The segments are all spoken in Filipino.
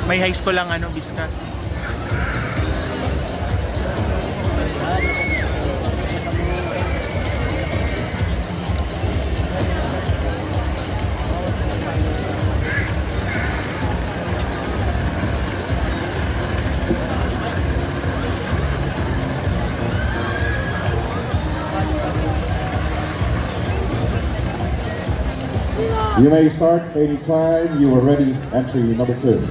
May high school lang ano, Viscas. You may start anytime you are ready. Entry number 2.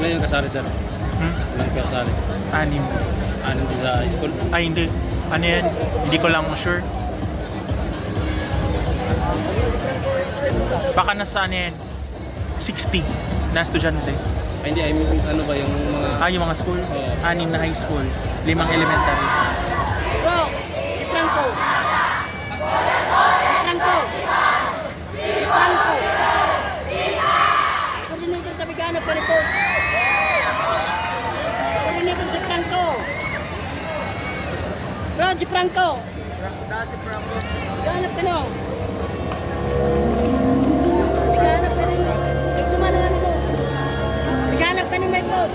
Ilan yung kasali, sir? Ilan yung kasali? 6. Anong din sa high school? Ay, hindi. Ano yan? Hindi ko lang sure. Baka nasa ano yan? 60 na estudyante. Ay, hindi, I mean, ano ba yung mga... Yung mga school? Oo. 6 na high school. 5 elementary. Bro, si Franco. Si Franco. Si Franco. Coordinator sa Bigana pa report. Coordinator si Franco. Bro, si Franco. Ganap ka no. Ganap ka rin. Diploma na ano mo. Ganap ka ni may pod.